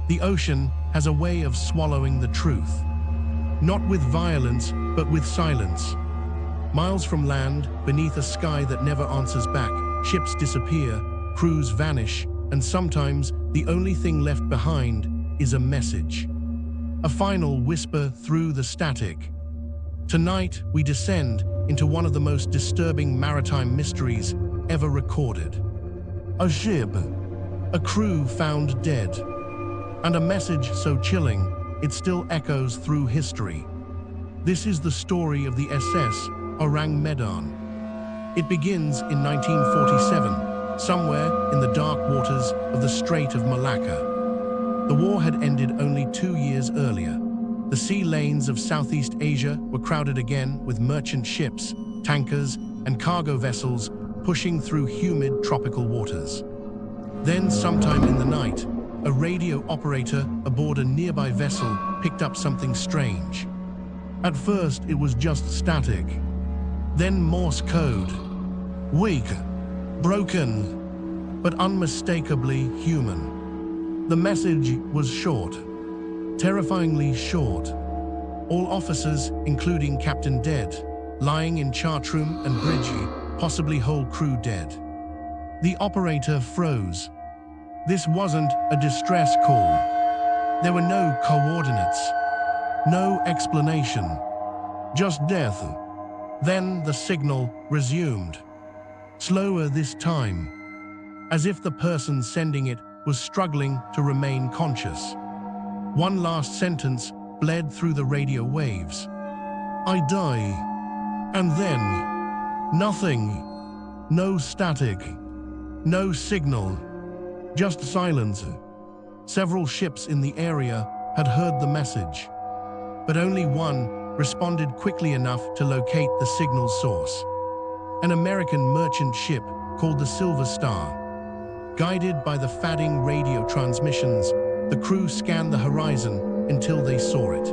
The ocean has a way of swallowing the truth. Not with violence, but with silence. Miles from land, beneath a sky that never answers back, ships disappear, crews vanish, and sometimes the only thing left behind is a message. A final whisper through the static. Tonight, we descend into one of the most disturbing maritime mysteries ever recorded. A ship, a crew found dead, and a message so chilling it still echoes through history. This is the story of the SS Ourang Medan. It begins in 1947, somewhere in the dark waters of the Strait of Malacca. The war had ended only 2 years earlier. The sea lanes of Southeast Asia were crowded again with merchant ships, tankers, and cargo vessels pushing through humid tropical waters. Then, sometime in the night, a radio operator aboard a nearby vessel picked up something strange. At first, it was just static. Then Morse code. Weak, broken, but unmistakably human. The message was short, terrifyingly short. All officers, including Captain dead, lying in chart room and bridge, possibly whole crew dead. The operator froze. This wasn't a distress call. There were no coordinates, no explanation, just death. Then the signal resumed, slower this time, as if the person sending it was struggling to remain conscious. One last sentence bled through the radio waves. I die. And then, nothing. No static, no signal. Just silence. Several ships in the area had heard the message, but only one responded quickly enough to locate the signal source. An American merchant ship called the Silver Star. Guided by the fading radio transmissions, the crew scanned the horizon until they saw it.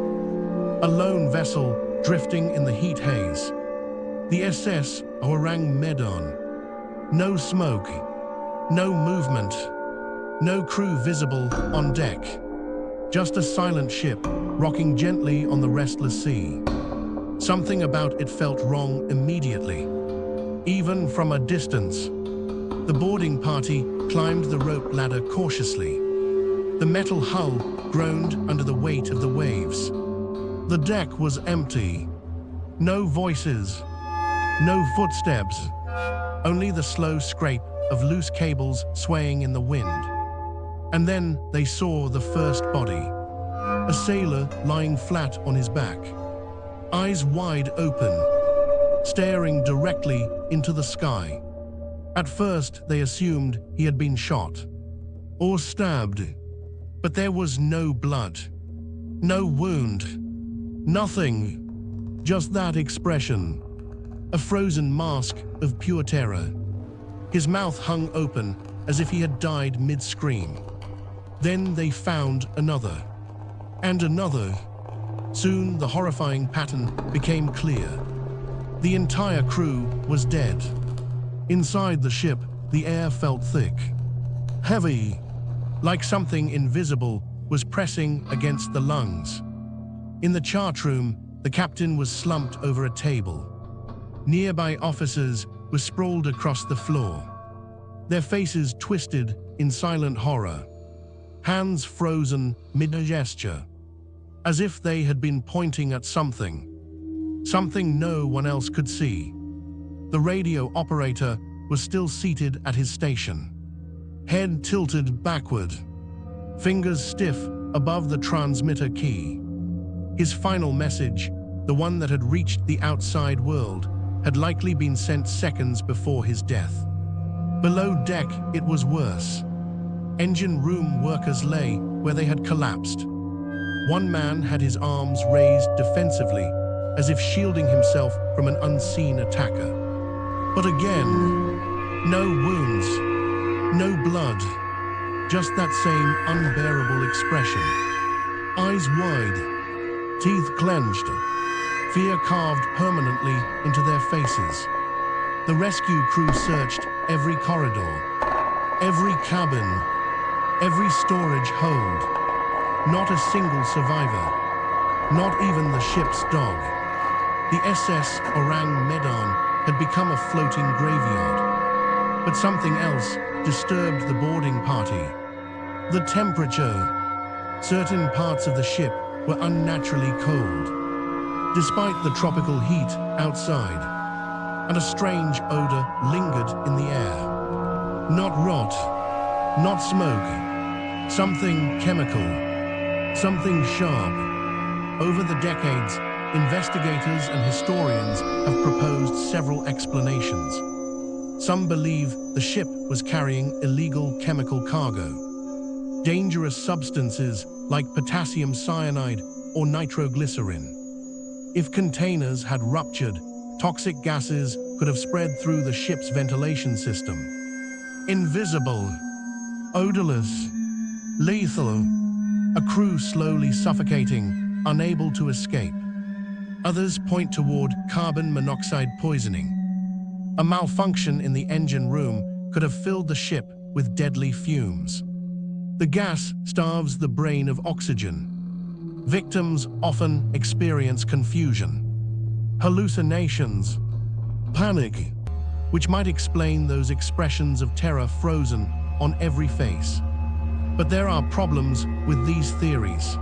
A lone vessel drifting in the heat haze. The SS Ourang Medan. No smoke, no movement. No crew visible on deck. Just a silent ship rocking gently on the restless sea. Something about it felt wrong immediately, even from a distance. The boarding party climbed the rope ladder cautiously. The metal hull groaned under the weight of the waves. The deck was empty. No voices, no footsteps, only the slow scrape of loose cables swaying in the wind. And then they saw the first body. A sailor lying flat on his back, eyes wide open, staring directly into the sky. At first, they assumed he had been shot or stabbed, but there was no blood, no wound, nothing, just that expression, a frozen mask of pure terror. His mouth hung open as if he had died mid-scream. Then they found another, and another. Soon the horrifying pattern became clear. The entire crew was dead. Inside the ship, the air felt thick, heavy, like something invisible was pressing against the lungs. In the chart room, the captain was slumped over a table. Nearby officers were sprawled across the floor, their faces twisted in silent horror. Hands frozen mid-gesture, as if they had been pointing at something no one else could see. The radio operator was still seated at his station, head tilted backward, fingers stiff above the transmitter key. His final message, the one that had reached the outside world, had likely been sent seconds before his death. Below deck, it was worse. Engine room workers lay where they had collapsed. One man had his arms raised defensively, as if shielding himself from an unseen attacker. But again, no wounds, no blood, just that same unbearable expression. Eyes wide, teeth clenched, fear carved permanently into their faces. The rescue crew searched every corridor, every cabin, every storage hold, Not a single survivor. Not even the ship's dog. The SS Ourang Medan had become a floating graveyard. But something else disturbed the boarding party. The temperature. Certain parts of the ship were unnaturally cold, despite the tropical heat outside, and a strange odor lingered in the air. Not rot, not smoke, something chemical, something sharp. Over the decades, investigators and historians have proposed several explanations. Some believe the ship was carrying illegal chemical cargo, dangerous substances like potassium cyanide or nitroglycerin. If containers had ruptured, toxic gases could have spread through the ship's ventilation system. Invisible, odorless, lethal, a crew slowly suffocating, unable to escape. Others point toward carbon monoxide poisoning. A malfunction in the engine room could have filled the ship with deadly fumes. The gas starves the brain of oxygen. Victims often experience confusion, hallucinations, panic, which might explain those expressions of terror frozen on every face. But there are problems with these theories.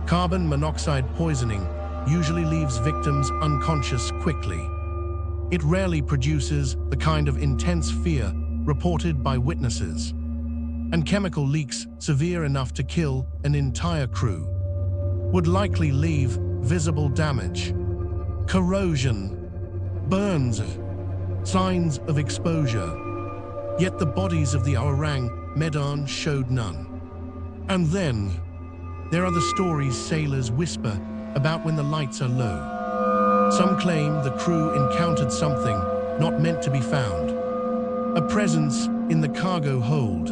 Carbon monoxide poisoning usually leaves victims unconscious quickly. It rarely produces the kind of intense fear reported by witnesses. And chemical leaks severe enough to kill an entire crew would likely leave visible damage, corrosion, burns, signs of exposure. Yet the bodies of the Ourang Medan showed none. And then, there are the stories sailors whisper about when the lights are low. Some claim the crew encountered something not meant to be found. A presence in the cargo hold,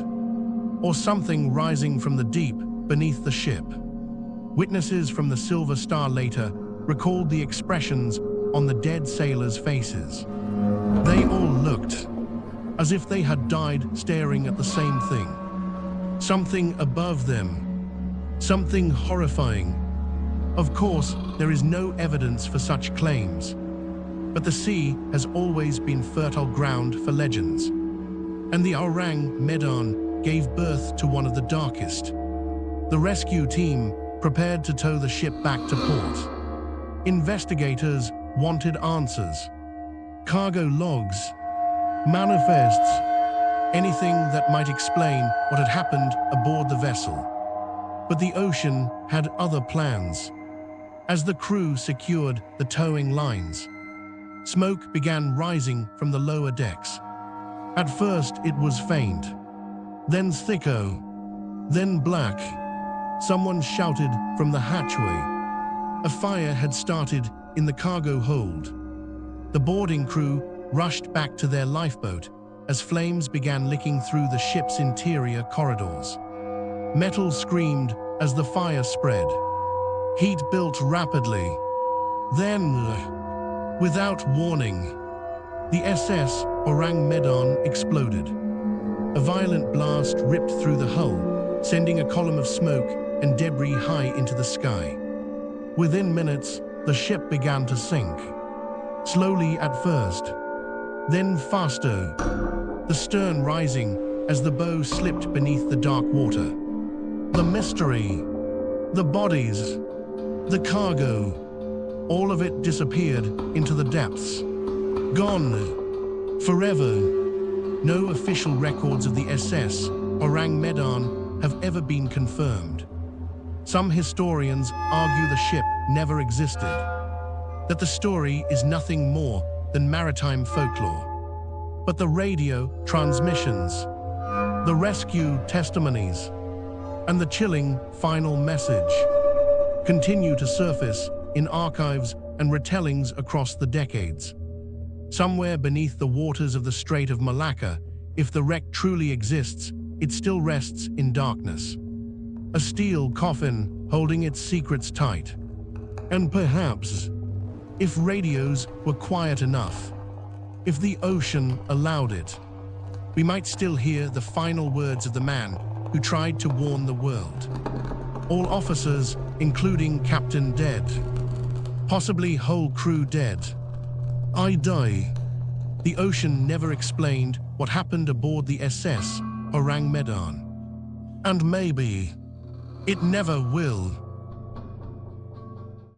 or something rising from the deep beneath the ship. Witnesses from the Silver Star later recalled the expressions on the dead sailors' faces. They all looked as if they had died staring at the same thing. Something above them, something horrifying. Of course, there is no evidence for such claims, but the sea has always been fertile ground for legends. And the Ourang Medan gave birth to one of the darkest. The rescue team prepared to tow the ship back to port. Investigators wanted answers. Cargo logs, manifests, anything that might explain what had happened aboard the vessel. But the ocean had other plans. As the crew secured the towing lines, smoke began rising from the lower decks. At first it was faint, then thicker, then black. Someone shouted from the hatchway. A fire had started in the cargo hold. The boarding crew rushed back to their lifeboat as flames began licking through the ship's interior corridors. Metal screamed as the fire spread. Heat built rapidly. Then, without warning, the SS Ourang Medan exploded. A violent blast ripped through the hull, sending a column of smoke and debris high into the sky. Within minutes, the ship began to sink. Slowly at first, then faster, the stern rising as the bow slipped beneath the dark water. The mystery, the bodies, the cargo, all of it disappeared into the depths. Gone, forever. No official records of the SS Ourang Medan have ever been confirmed. Some historians argue the ship never existed, that the story is nothing more than maritime folklore. But the radio transmissions, the rescue testimonies, and the chilling final message continue to surface in archives and retellings across the decades. Somewhere beneath the waters of the Strait of Malacca, if the wreck truly exists, it still rests in darkness. A steel coffin holding its secrets tight. And perhaps, if radios were quiet enough, if the ocean allowed it, we might still hear the final words of the man who tried to warn the world. All officers, including captain, dead. Possibly whole crew dead. I die. The ocean never explained what happened aboard the SS Ourang Medan. And maybe it never will.